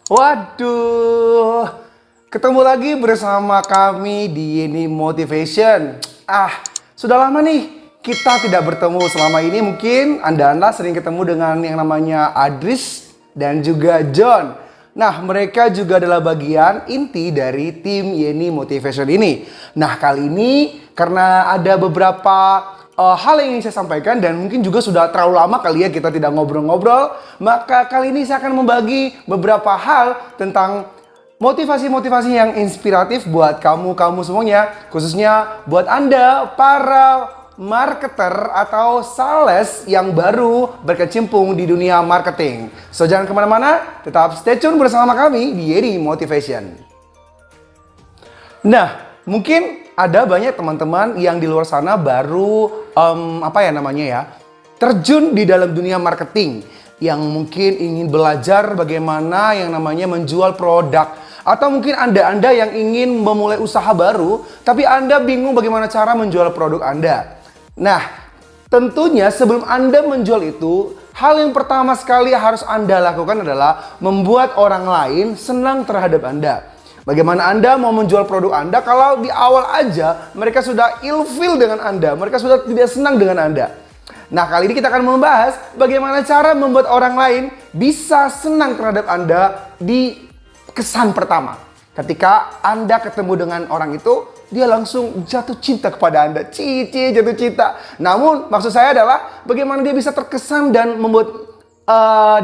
Waduh, ketemu lagi bersama kami di Yeni Motivation. Sudah lama nih kita tidak bertemu selama ini. Mungkin Anda sering ketemu dengan yang namanya Adris dan juga John. Nah, mereka juga adalah bagian inti dari tim Yeni Motivation ini. Nah, kali ini karena ada beberapa hal yang ingin saya sampaikan dan mungkin juga sudah terlalu lama kali ya kita tidak ngobrol-ngobrol, maka kali ini saya akan membagi beberapa hal tentang motivasi-motivasi yang inspiratif buat kamu semuanya, khususnya buat Anda para marketer atau sales yang baru berkecimpung di dunia marketing. So, jangan kemana-mana, tetap stay tune bersama kami di Yeni Motivation. Nah, mungkin ada banyak teman-teman yang di luar sana baru terjun di dalam dunia marketing, yang mungkin ingin belajar bagaimana yang namanya menjual produk, atau mungkin Anda yang ingin memulai usaha baru tapi Anda bingung bagaimana cara menjual produk Anda. Nah, tentunya sebelum Anda menjual itu, hal yang pertama sekali harus Anda lakukan adalah membuat orang lain senang terhadap Anda. Bagaimana Anda mau menjual produk Anda kalau di awal aja mereka sudah ilfil dengan Anda, mereka sudah tidak senang dengan Anda. Nah, kali ini kita akan membahas bagaimana cara membuat orang lain bisa senang terhadap Anda di kesan pertama. Ketika Anda ketemu dengan orang itu, dia langsung jatuh cinta kepada Anda. Jatuh cinta. Namun, maksud saya adalah bagaimana dia bisa terkesan dan membuat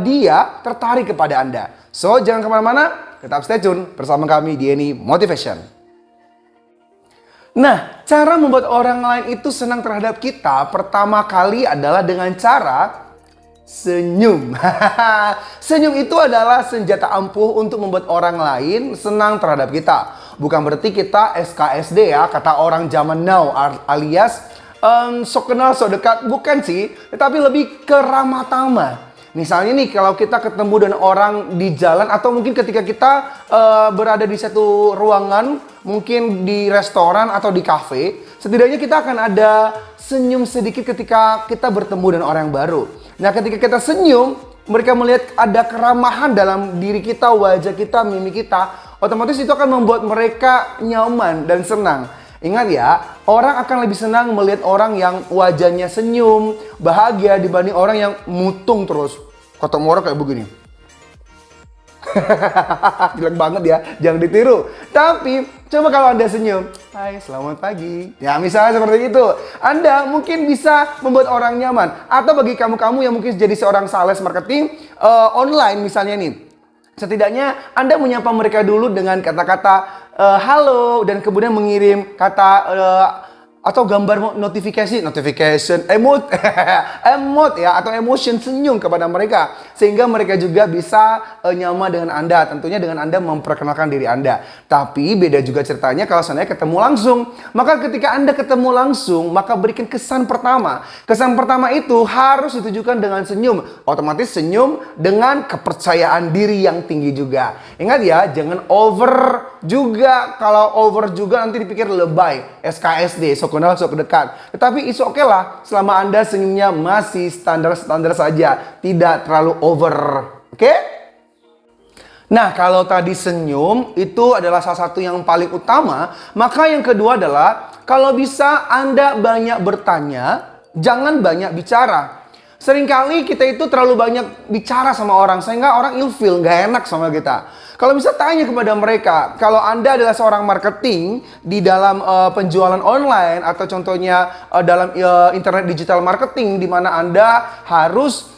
dia tertarik kepada Anda. So, jangan kemana-mana. Tetap stay tune bersama kami di Yeni Motivation. Nah, cara membuat orang lain itu senang terhadap kita pertama kali adalah dengan cara senyum. Senyum itu adalah senjata ampuh untuk membuat orang lain senang terhadap kita. Bukan berarti kita SKSD ya, kata orang zaman now, alias sok kenal sok dekat. Bukan sih, tetapi lebih ke ramah tamah. Misalnya nih, kalau kita ketemu dengan orang di jalan atau mungkin ketika kita berada di satu ruangan, mungkin di restoran atau di kafe, setidaknya kita akan ada senyum sedikit ketika kita bertemu dengan orang yang baru. Nah, ketika kita senyum, mereka melihat ada keramahan dalam diri kita, wajah kita, mimik kita, otomatis itu akan membuat mereka nyaman dan senang. Ingat ya, orang akan lebih senang melihat orang yang wajahnya senyum, bahagia dibanding orang yang mutung terus. Kata orang kayak begini. Jelek banget ya, jangan ditiru. Tapi, coba kalau Anda senyum. Hai, selamat pagi. Ya, misalnya seperti itu. Anda mungkin bisa membuat orang nyaman. Atau bagi kamu-kamu yang mungkin jadi seorang sales marketing online misalnya nih. Setidaknya Anda menyapa mereka dulu dengan kata-kata halo, dan kemudian mengirim kata atau gambar notification, emot ya, atau emotion senyum kepada mereka, sehingga mereka juga bisa nyaman dengan Anda. Tentunya dengan Anda memperkenalkan diri Anda. Tapi beda juga ceritanya kalau seandainya ketemu langsung. Maka ketika Anda ketemu langsung, maka berikan kesan pertama. Kesan pertama itu harus ditujukan dengan senyum. Otomatis senyum dengan kepercayaan diri yang tinggi juga. Ingat ya, jangan over juga. Kalau over juga nanti dipikir lebay, SKSD, sok kenal sok dekat. Tetapi it's okay lah, selama Anda senyumnya masih standar-standar saja, tidak terlalu over. Oke? Nah, kalau tadi senyum itu adalah salah satu yang paling utama, maka yang kedua adalah kalau bisa Anda banyak bertanya, jangan banyak bicara. Seringkali kita itu terlalu banyak bicara sama orang sehingga orang ilfeel, nggak enak sama kita. Kalau bisa tanya kepada mereka, kalau Anda adalah seorang marketing di dalam penjualan online atau contohnya dalam internet digital marketing, di mana Anda harus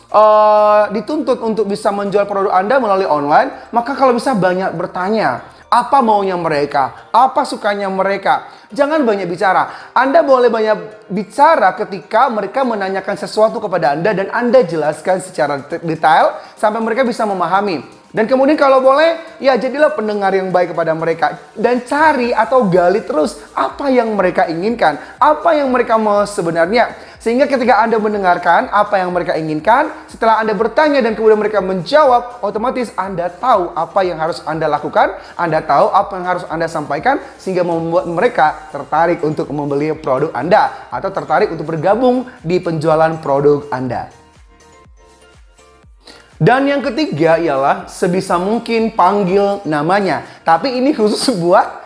dituntut untuk bisa menjual produk Anda melalui online, maka kalau bisa banyak bertanya. Apa maunya mereka? Apa sukanya mereka? Jangan banyak bicara. Anda boleh banyak bicara ketika mereka menanyakan sesuatu kepada Anda dan Anda jelaskan secara detail sampai mereka bisa memahami. Dan kemudian kalau boleh, ya jadilah pendengar yang baik kepada mereka. Dan cari atau gali terus apa yang mereka inginkan. Apa yang mereka mau sebenarnya. Sehingga ketika Anda mendengarkan apa yang mereka inginkan, setelah Anda bertanya dan kemudian mereka menjawab, otomatis Anda tahu apa yang harus Anda lakukan. Anda tahu apa yang harus Anda sampaikan. Sehingga membuat mereka tertarik untuk membeli produk Anda. Atau tertarik untuk bergabung di penjualan produk Anda. Dan yang ketiga ialah sebisa mungkin panggil namanya. Tapi ini khusus buat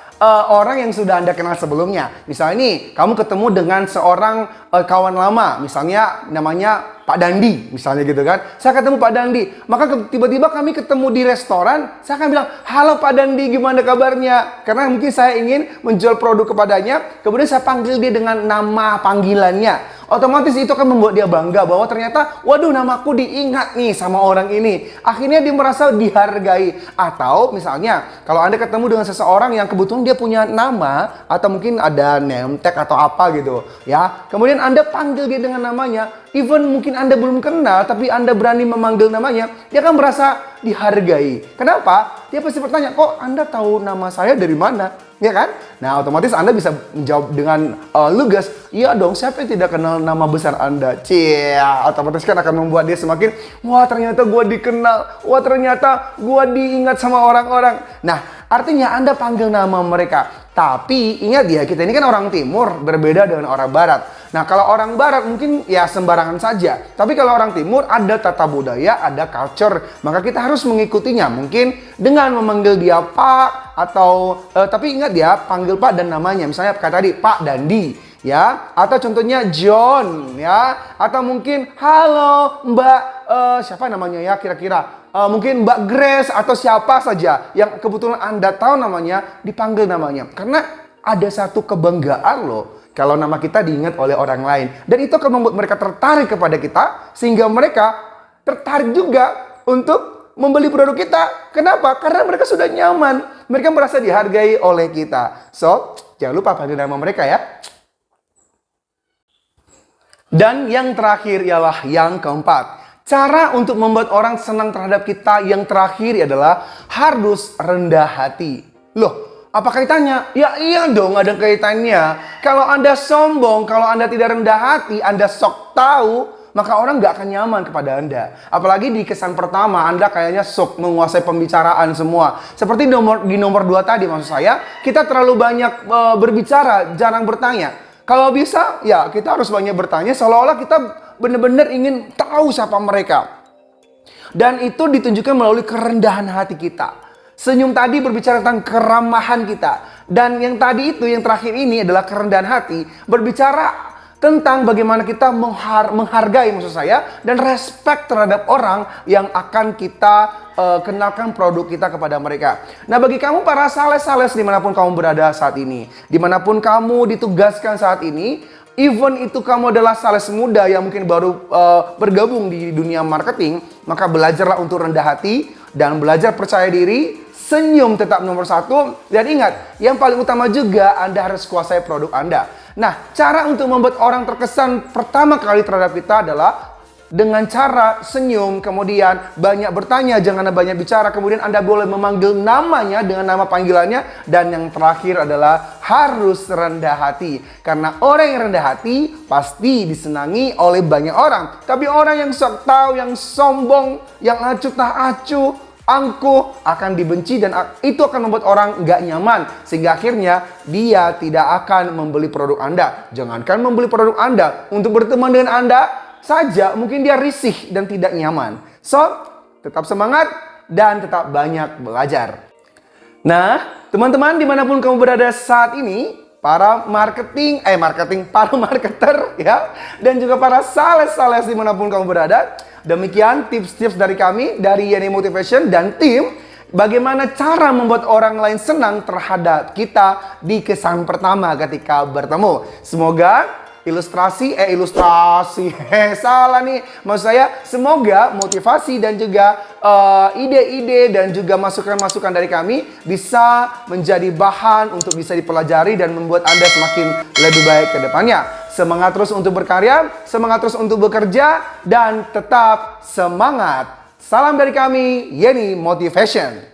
orang yang sudah Anda kenal sebelumnya. Misalnya nih, kamu ketemu dengan seorang kawan lama, misalnya namanya Pak Dandi, misalnya gitu kan. Saya ketemu Pak Dandi, maka tiba-tiba kami ketemu di restoran, saya akan bilang, "Halo Pak Dandi, gimana kabarnya?" Karena mungkin saya ingin menjual produk kepadanya, kemudian saya panggil dia dengan nama panggilannya. Otomatis itu akan membuat dia bangga bahwa ternyata, waduh, namaku diingat nih sama orang ini. Akhirnya dia merasa dihargai. Atau misalnya, kalau Anda ketemu dengan seseorang yang kebetulan dia punya nama, atau mungkin ada name tag atau apa gitu, ya. Kemudian Anda panggil dia dengan namanya, even mungkin Anda belum kenal, tapi Anda berani memanggil namanya, dia akan merasa dihargai. Kenapa? Dia pasti bertanya, kok Anda tahu nama saya dari mana? Ya kan? Nah, otomatis Anda bisa menjawab dengan lugas, iya dong, siapa yang tidak kenal nama besar Anda? Cia, otomatis kan akan membuat dia semakin, wah ternyata gue dikenal, wah ternyata gue diingat sama orang-orang. Nah, artinya Anda panggil nama mereka. Tapi ingat ya, kita ini kan orang timur, berbeda dengan orang barat. Nah, kalau orang barat mungkin ya sembarangan saja. Tapi kalau orang timur ada tata budaya, ada culture. Maka kita harus mengikutinya. Mungkin dengan memanggil dia Pak atau tapi ingat ya, panggil Pak dan namanya. Misalnya kayak tadi Pak Dandi, ya. Atau contohnya John, ya. Atau mungkin halo Mbak siapa namanya ya kira-kira? Mungkin Mbak Grace atau siapa saja yang kebetulan Anda tahu namanya, dipanggil namanya. Karena ada satu kebanggaan loh kalau nama kita diingat oleh orang lain. Dan itu akan membuat mereka tertarik kepada kita, sehingga mereka tertarik juga untuk membeli produk kita. Kenapa? Karena mereka sudah nyaman. Mereka merasa dihargai oleh kita. So, jangan lupa panggil nama mereka ya. Dan yang terakhir ialah yang keempat. Cara untuk membuat orang senang terhadap kita yang terakhir adalah harus rendah hati. Loh, apa kaitannya? Ya iya dong, ada kaitannya. Kalau Anda sombong, kalau Anda tidak rendah hati, Anda sok tahu, maka orang nggak akan nyaman kepada Anda. Apalagi di kesan pertama, Anda kayaknya sok menguasai pembicaraan semua. Seperti di nomor 2 tadi, maksud saya, kita terlalu banyak berbicara, jarang bertanya. Kalau bisa, ya kita harus banyak bertanya, seolah-olah kita benar-benar ingin tahu siapa mereka. Dan itu ditunjukkan melalui kerendahan hati kita. Senyum tadi berbicara tentang keramahan kita. Dan yang tadi itu, yang terakhir ini adalah kerendahan hati. Berbicara tentang bagaimana kita menghargai maksud saya. Dan respect terhadap orang yang akan kita kenalkan produk kita kepada mereka. Nah, bagi kamu para sales-sales dimanapun kamu berada saat ini. Dimanapun kamu ditugaskan saat ini. Even itu kamu adalah sales muda yang mungkin baru bergabung di dunia marketing, maka belajarlah untuk rendah hati dan belajar percaya diri, senyum tetap nomor 1, dan ingat, yang paling utama juga Anda harus kuasai produk Anda. Nah, cara untuk membuat orang terkesan pertama kali terhadap kita adalah dengan cara senyum, kemudian banyak bertanya, jangan banyak bicara, kemudian Anda boleh memanggil namanya dengan nama panggilannya, dan yang terakhir adalah harus rendah hati. Karena orang yang rendah hati pasti disenangi oleh banyak orang. Tapi orang yang sok tahu, yang sombong, yang acuh tak acuh, angkuh akan dibenci, dan itu akan membuat orang nggak nyaman. Sehingga akhirnya dia tidak akan membeli produk Anda. Jangankan membeli produk Anda, untuk berteman dengan Anda saja mungkin dia risih dan tidak nyaman. So, tetap semangat dan tetap banyak belajar. Nah, teman-teman dimanapun kamu berada saat ini, para para marketer ya, dan juga para sales-sales dimanapun kamu berada, demikian tips-tips dari kami, dari Yeni Motivation dan tim, bagaimana cara membuat orang lain senang terhadap kita di kesan pertama ketika bertemu. Semoga salah nih, maksud saya semoga motivasi dan juga ide-ide dan juga masukan-masukan dari kami bisa menjadi bahan untuk bisa dipelajari dan membuat Anda semakin lebih baik ke depannya. Semangat terus untuk berkarya, semangat terus untuk bekerja, dan tetap semangat. Salam dari kami, Yeni Motivation.